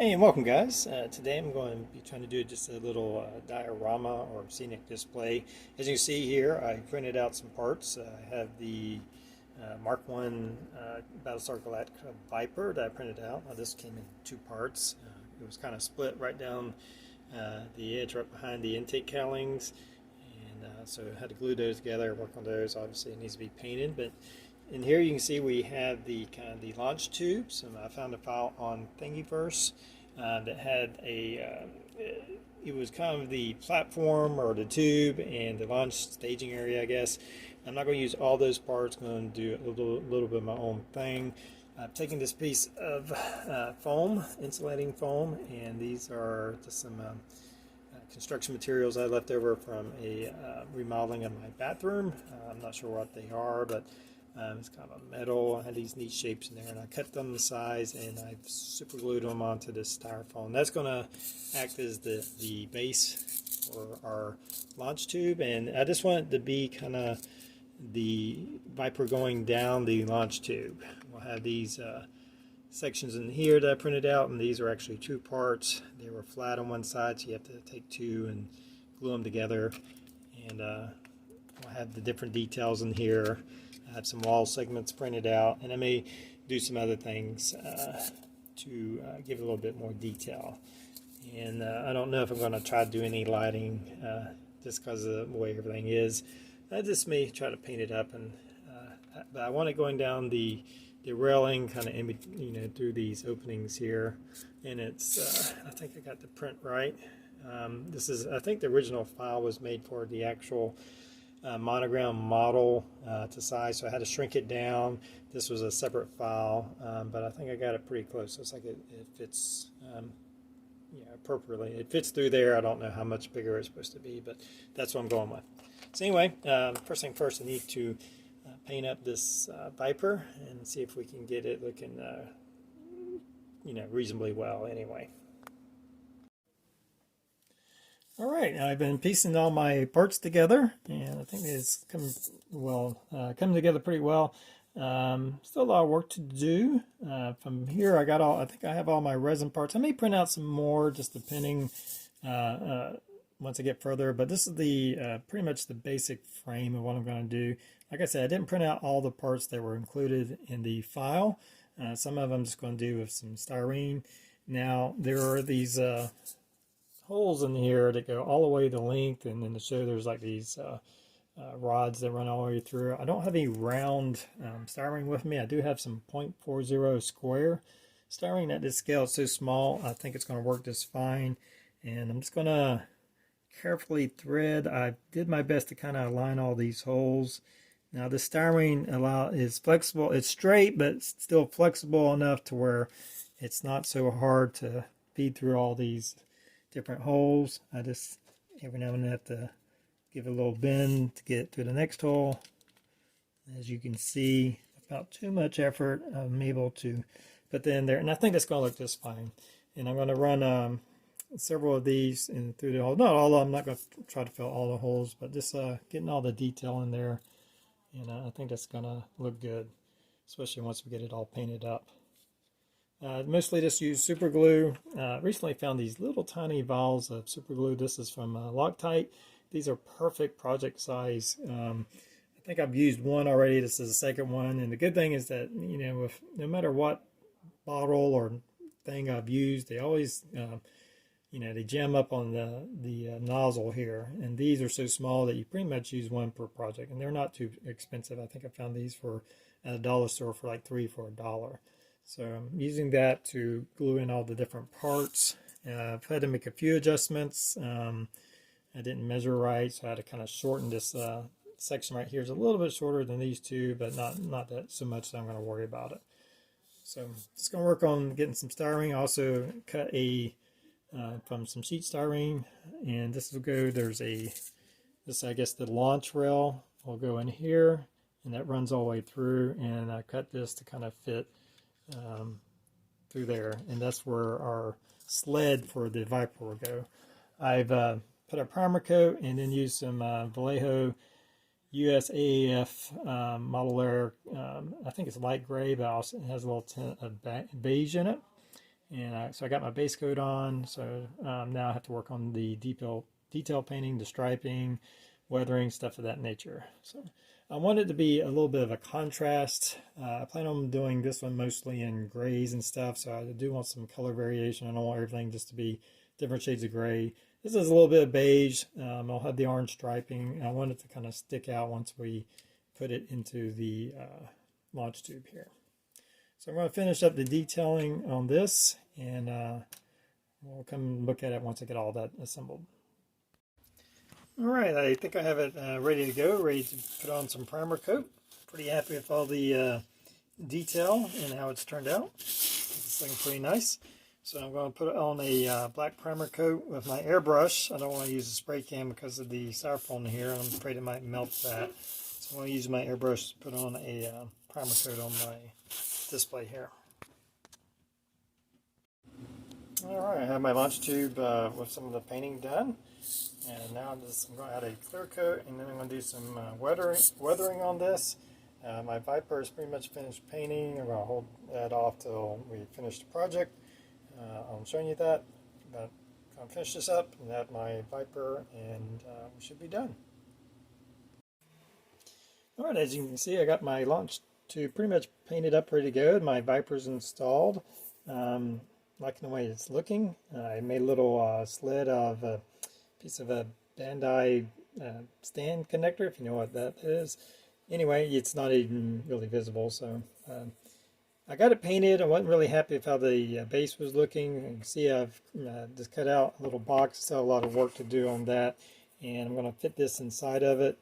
Hey, and welcome, guys. Today I'm going to be trying to do just a little diorama or scenic display. As you can see here, I printed out some parts. I have the Mark 1 Battlestar Galactica Viper that I printed out. Now, this came in two parts. It was kind of split right down the edge right behind the intake cowlings. And so I had to glue those together, work on those. Obviously, it needs to be painted, but in here you can see we have the kind of the launch tubes. And I found a file on Thingiverse that had a it was kind of the platform or the tube and the launch staging area, I guess. I'm not going to use all those parts. I'm going to do a little bit of my own thing. I've taken this piece of foam, insulating foam, and these are just some construction materials I left over from a remodeling of my bathroom. I'm not sure what they are, but it's kind of a metal. I had these neat shapes in there, and I cut them the size, and I've super glued them onto this styrofoam. That's going to act as the base for our launch tube, and I just want it to be kind of the Viper going down the launch tube. We'll have these sections in here that I printed out, and these are actually two parts. They were flat on one side, so you have to take two and glue them together. And we'll have the different details in here. I have some wall segments printed out, and I may do some other things to give it a little bit more detail. And I don't know if I'm going to try to do any lighting just because of the way everything is. I just may try to paint it up, and but I want it going down the railing kind of in, through these openings here. And it's I think I got the print right. This is, I think the original file was made for the actual monogram model to size, so I had to shrink it down. This was a separate file, but I think I got it pretty close. Looks like it fits appropriately. It fits through there. I don't know how much bigger it's supposed to be, but that's what I'm going with. So anyway, first thing first, I need to paint up this Viper and see if we can get it looking reasonably well anyway. Alright, now I've been piecing all my parts together, and I think it's coming together pretty well. Still a lot of work to do. From here I think I have all my resin parts. I may print out some more just depending once I get further, but this is the pretty much the basic frame of what I'm going to do. Like I said, I didn't print out all the parts that were included in the file. Some of them I'm just going to do with some styrene. Now there are these holes in here that go all the way the length, and then to show there's like these rods that run all the way through. I don't have any round styrene with me. I do have some 0.40 square styrene. At this scale, it's so small, I think it's going to work just fine. And I'm just going to carefully thread. I did my best to kind of align all these holes. Now the styrene is flexible. It's straight, but it's still flexible enough to where it's not so hard to feed through all these different holes. I just every now and then have to give it a little bend to get to the next hole. As you can see, without too much effort, I'm able to put that in there, and I think that's going to look just fine. And I'm going to run several of these in through the hole. Not all of them. I'm not going to try to fill all the holes, but just getting all the detail in there, and I think that's going to look good, especially once we get it all painted up. Mostly just use super glue. Recently found these little tiny vials of super glue. This is from Loctite. These are perfect project size. I think I've used one already. This is the second one. And the good thing is that, no matter what bottle or thing I've used, they always, they jam up on the nozzle here. And these are so small that you pretty much use one per project. And they're not too expensive. I think I found these at a dollar store for like $3 for $1. So I'm using that to glue in all the different parts. I've had to make a few adjustments. I didn't measure right, so I had to kind of shorten this section right here. It's a little bit shorter than these two, but not that so much that I'm going to worry about it. So just going to work on getting some styrene. I also cut from some sheet styrene, and this will go. This I guess the launch rail will go in here, and that runs all the way through. And I cut this to kind of fit through there, and that's where our sled for the Viper will go. I've put a primer coat and then used some Vallejo USAF model air. I think it's light gray, but also it has a little tint of beige in it. And so I got my base coat on, so now I have to work on the detail painting, the striping, weathering, stuff of that nature. So I want it to be a little bit of a contrast. I plan on doing this one mostly in grays and stuff, so I do want some color variation. I don't want everything just to be different shades of gray. This is a little bit of beige. I'll have the orange striping. I want it to kind of stick out once we put it into the launch tube here. So I'm going to finish up the detailing on this, and we'll come look at it once I get all that assembled. All right, I think I have it ready to go, ready to put on some primer coat. Pretty happy with all the detail and how it's turned out. It's looking pretty nice. So I'm going to put it on a black primer coat with my airbrush. I don't want to use a spray can because of the styrofoam here. I'm afraid it might melt that. So I'm going to use my airbrush to put on a primer coat on my display here. Alright, I have my launch tube with some of the painting done. And now I'm going to add a clear coat, and then I'm going to do some weathering on this. My Viper is pretty much finished painting. I'm going to hold that off till we finish the project. I'm showing you that. But I'm going to finish this up and add my Viper, and we should be done. Alright, as you can see, I got my launch tube pretty much painted up, ready to go. My Viper's installed. Liking the way it's looking. I made a little sled of a piece of a Bandai stand connector, if you know what that is. Anyway, it's not even really visible, so I got it painted. I wasn't really happy with how the base was looking. You can see I've just cut out a little box. Still a lot of work to do on that, and I'm going to fit this inside of it,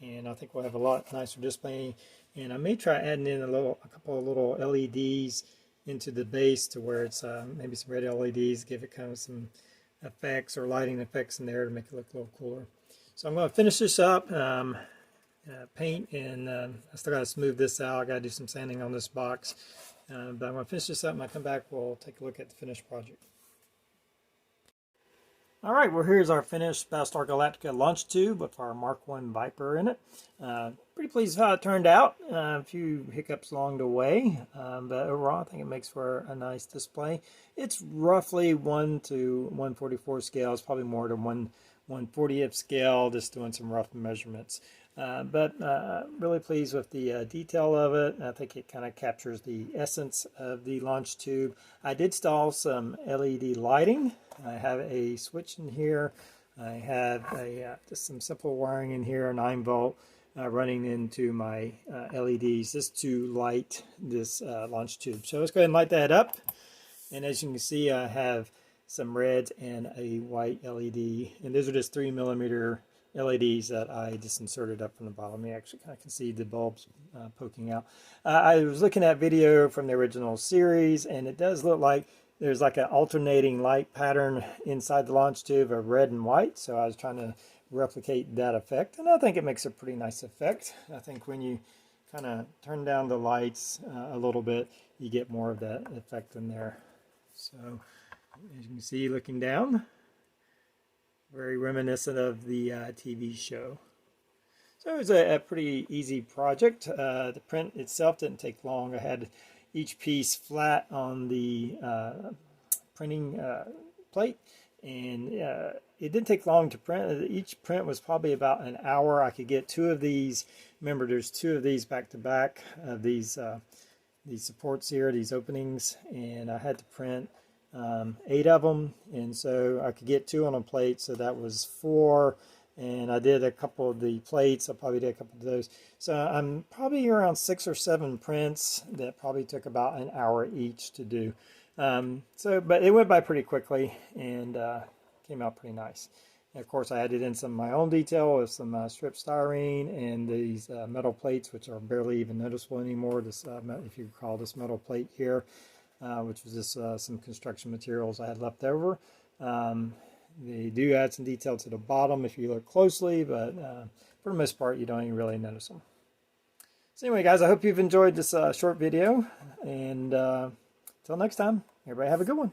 and I think we'll have a lot nicer display. And I may try adding in a couple of little LEDs into the base to where it's maybe some red LEDs, give it kind of some effects or lighting effects in there to make it look a little cooler. So I'm going to finish this up, paint, and I still got to smooth this out. I got to do some sanding on this box, but I'm going to finish this up, and when I come back we'll take a look at the finished project. Alright, well, here's our finished Battlestar Galactica launch tube with our Mark I Viper in it. Pretty pleased with how it turned out. A few hiccups along the way, but overall I think it makes for a nice display. It's roughly 1 to 144 scale. It's probably more to 1/40th scale, just doing some rough measurements. But really pleased with the detail of it. I think it kind of captures the essence of the launch tube. I did install some LED lighting. I have a switch in here. I have just some simple wiring in here, a 9-volt running into my LEDs just to light this launch tube. So let's go ahead and light that up. And as you can see, I have some reds and a white LED. And those are just 3mm LEDs that I just inserted up from the bottom. You actually kind of can see the bulbs poking out. I was looking at video from the original series, and it does look like there's like an alternating light pattern inside the launch tube of red and white. So I was trying to replicate that effect, and I think it makes a pretty nice effect. I think when you kind of turn down the lights a little bit, you get more of that effect in there. So as you can see, looking down, very reminiscent of the TV show. So it was a pretty easy project. The print itself didn't take long. I had each piece flat on the printing plate, and it didn't take long to print. Each print was probably about an hour. I could get 2 of these. Remember, there's 2 of these back to back, these supports here, these openings, and I had to print 8 of them, and so I could get 2 on a plate, so that was 4. And I did a couple of the plates. I probably did a couple of those. So I'm probably around 6 or 7 prints that probably took about an hour each to do. But it went by pretty quickly, and came out pretty nice. And of course, I added in some of my own detail with some strip styrene and these metal plates, which are barely even noticeable anymore. This, if you recall, this metal plate here, which was just some construction materials I had left over. They do add some detail to the bottom if you look closely, but for the most part, you don't even really notice them. So anyway, guys, I hope you've enjoyed this short video, and until next time, everybody have a good one.